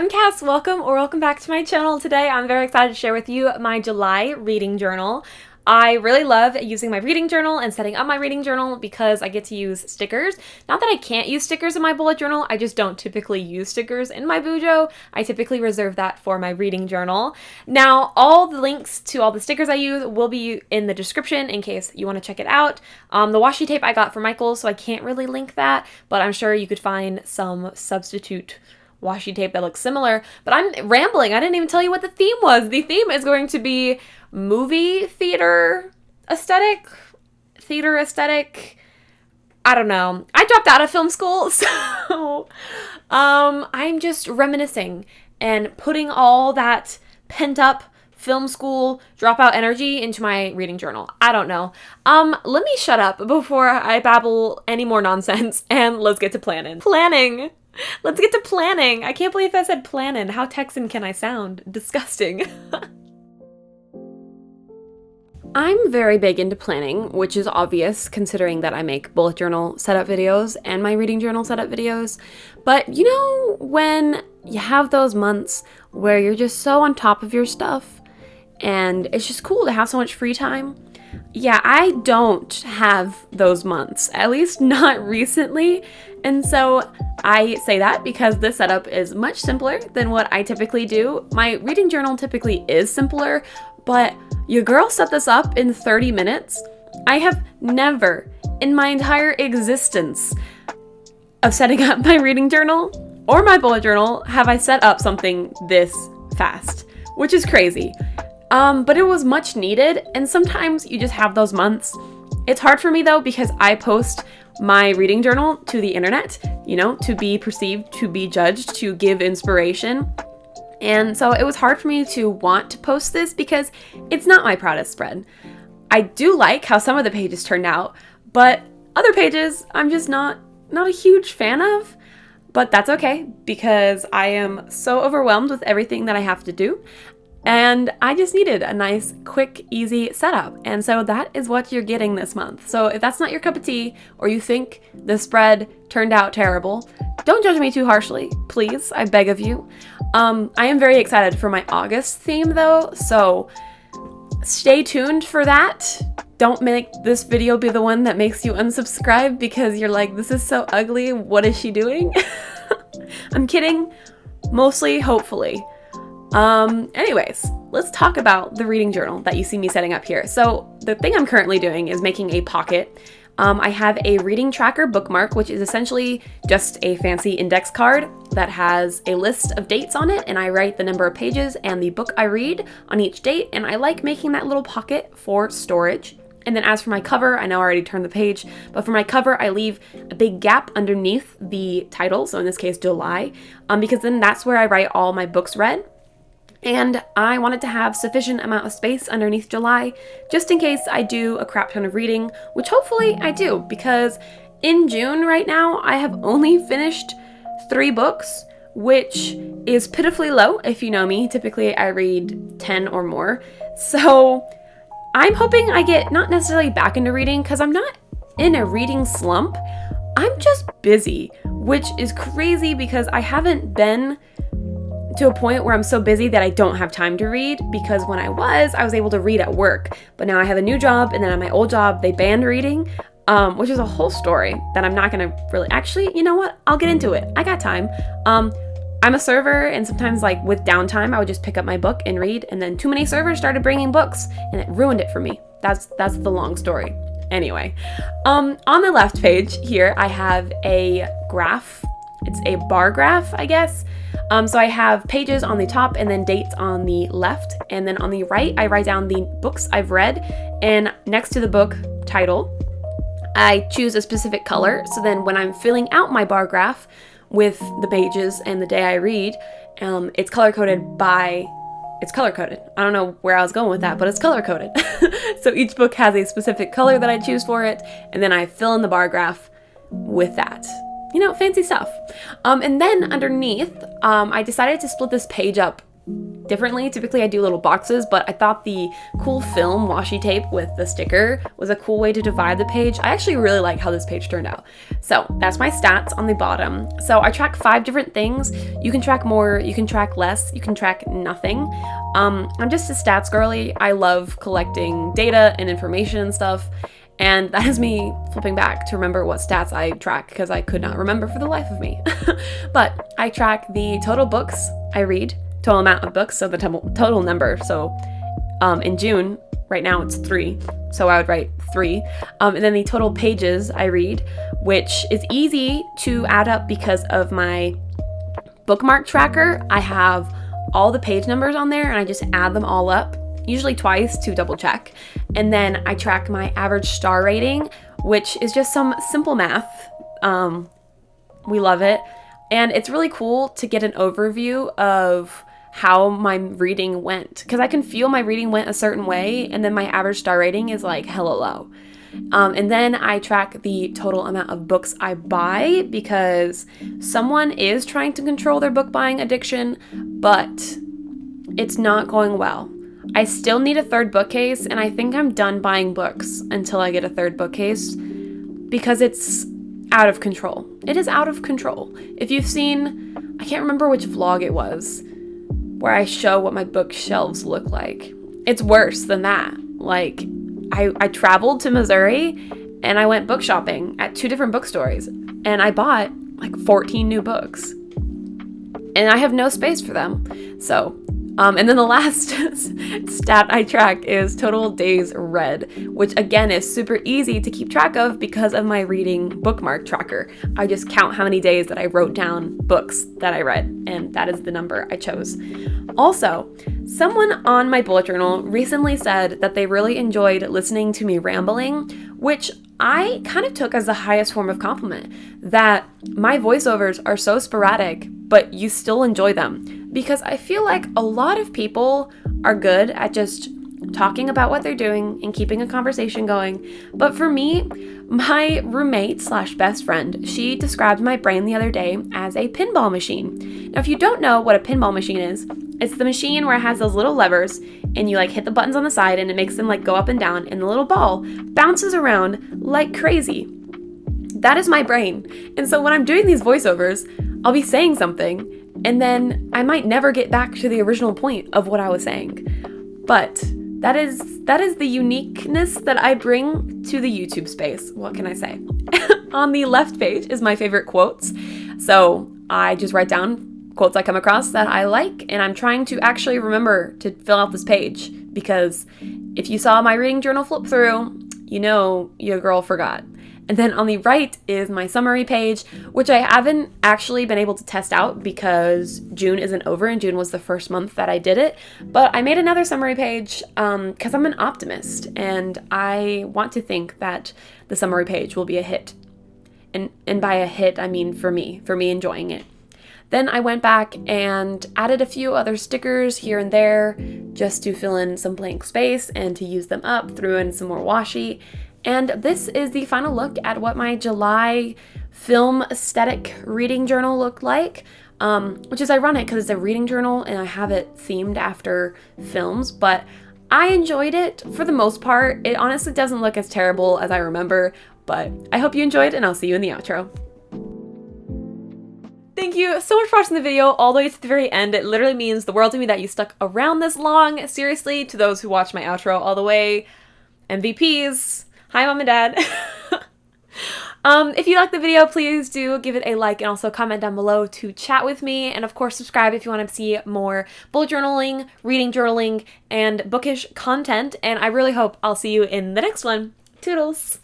I'm Cass. Welcome back to my channel. Today I'm very excited to share with you my July reading journal. I really love using my reading journal and setting up my reading journal because I get to use stickers. Not that I can't use stickers in my bullet journal, I just don't typically use stickers in my bujo. I typically reserve that for my reading journal. Now, all the links to all the stickers I use will be in the description in case you want to check it out. The washi tape I got from Michael, so I can't really link that, but I'm sure you could find some substitute washi tape that looks similar. But I'm rambling. I didn't even tell you what the theme was. The theme is going to be movie theater aesthetic. I don't know. I dropped out of film school, so I'm just reminiscing and putting all that pent up film school dropout energy into my reading journal. I don't know. Let me shut up before I babble any more nonsense and let's get to planning. Let's get to planning. I can't believe I said planning. How Texan can I sound? Disgusting. I'm very big into planning, which is obvious considering that I make bullet journal setup videos and my reading journal setup videos. But you know, when you have those months where you're just so on top of your stuff and it's just cool to have so much free time. Yeah, I don't have those months, at least not recently. And so I say that because this setup is much simpler than what I typically do. My reading journal typically is simpler, but your girl set this up in 30 minutes. I have never in my entire existence of setting up my reading journal or my bullet journal have I set up something this fast, which is crazy. But it was much needed, and sometimes you just have those months. It's hard for me though because I post my reading journal to the internet, you know, to be perceived, to be judged, to give inspiration. And so it was hard for me to want to post this because it's not my proudest spread. I do like how some of the pages turned out, but other pages I'm just not a huge fan of. But that's okay because I am so overwhelmed with everything that I have to do. And I just needed a nice, quick, easy setup. And so that is what you're getting this month. So if that's not your cup of tea, or you think the spread turned out terrible, don't judge me too harshly, please. I beg of you. I am very excited for my August theme though, so stay tuned for that. Don't make this video be the one that makes you unsubscribe because you're like, this is so ugly, what is she doing? I'm kidding. Mostly, hopefully. Anyways, let's talk about the reading journal that you see me setting up here. So the thing I'm currently doing is making a pocket. I have a reading tracker bookmark, which is essentially just a fancy index card that has a list of dates on it, and I write the number of pages and the book I read on each date, and I like making that little pocket for storage. And then as for my cover, I know I already turned the page, but for my cover, I leave a big gap underneath the title, so in this case, July, because then that's where I write all my books read. And I wanted to have sufficient amount of space underneath July, just in case I do a crap ton of reading, which hopefully I do, because in June right now, I have only finished 3 books, which is pitifully low if you know me. Typically I read 10 or more. So I'm hoping I get not necessarily back into reading, because I'm not in a reading slump. I'm just busy, which is crazy because I haven't been to a point where I'm so busy that I don't have time to read, because when I was able to read at work, but now I have a new job, and then at my old job they banned reading, which is a whole story that I'm not gonna really, actually, you know what, I'll get into it. I got time. I'm a server, and sometimes like with downtime I would just pick up my book and read, and then too many servers started bringing books and it ruined it for me. That's the long story. Anyway, on the left page here I have a graph. It's a bar graph, I guess. So I have pages on the top and then dates on the left. And then on the right, I write down the books I've read. And next to the book title, I choose a specific color. So then when I'm filling out my bar graph with the pages and the day I read, it's color-coded. I don't know where I was going with that, but it's color-coded. So each book has a specific color that I choose for it. And then I fill in the bar graph with that. You know, fancy stuff. And then underneath, I decided to split this page up differently. Typically I do little boxes, but I thought the cool film washi tape with the sticker was a cool way to divide the page. I actually really like how this page turned out. So that's my stats on the bottom. So I track 5 different things. You can track more, you can track less, you can track nothing. I'm just a stats girly. I love collecting data and information and stuff. And that is me flipping back to remember what stats I track because I could not remember for the life of me. But I track the total books I read, total amount of books, so the total number. So in June, right now it's 3, so I would write 3. And then the total pages I read, which is easy to add up because of my bookmark tracker. I have all the page numbers on there and I just add them all up, usually twice to double check. And then I track my average star rating, which is just some simple math. We love it. And it's really cool to get an overview of how my reading went, because I can feel my reading went a certain way and then my average star rating is like hella low. And then I track the total amount of books I buy because someone is trying to control their book buying addiction, but it's not going well. I still need a 3rd bookcase, and I think I'm done buying books until I get a 3rd bookcase because it's out of control. It is out of control. If you've seen, I can't remember which vlog it was, where I show what my bookshelves look like. It's worse than that. Like, I traveled to Missouri and I went book shopping at 2 different bookstores and I bought like 14 new books and I have no space for them. So, and then the last stat I track is total days read, which again is super easy to keep track of because of my reading bookmark tracker. I just count how many days that I wrote down books that I read, and that is the number I chose. Also, someone on my bullet journal recently said that they really enjoyed listening to me rambling, which I kind of took as the highest form of compliment, that my voiceovers are so sporadic, but you still enjoy them. Because I feel like a lot of people are good at just talking about what they're doing and keeping a conversation going. But for me, my roommate / best friend, she described my brain the other day as a pinball machine. Now, if you don't know what a pinball machine is, it's the machine where it has those little levers and you like hit the buttons on the side and it makes them like go up and down and the little ball bounces around like crazy. That is my brain. And so when I'm doing these voiceovers, I'll be saying something and then I might never get back to the original point of what I was saying. But that is the uniqueness that I bring to the YouTube space. What can I say? On the left page is my favorite quotes. So I just write down quotes I come across that I like, and I'm trying to actually remember to fill out this page because if you saw my reading journal flip through, you know your girl forgot. And then on the right is my summary page, which I haven't actually been able to test out because June isn't over and June was the first month that I did it. But I made another summary page because I'm an optimist and I want to think that the summary page will be a hit. And by a hit, I mean for me enjoying it. Then I went back and added a few other stickers here and there just to fill in some blank space and to use them up, threw in some more washi. And this is the final look at what my July film aesthetic reading journal looked like, which is ironic because it's a reading journal and I have it themed after films, but I enjoyed it for the most part. It honestly doesn't look as terrible as I remember, but I hope you enjoyed and I'll see you in the outro. Thank you so much for watching the video all the way to the very end. It literally means the world to me that you stuck around this long. Seriously, to those who watched my outro all the way, MVPs. Hi, Mom and Dad. If you liked the video, please do give it a like and also comment down below to chat with me. And of course, subscribe if you want to see more bullet journaling, reading journaling, and bookish content. And I really hope I'll see you in the next one. Toodles!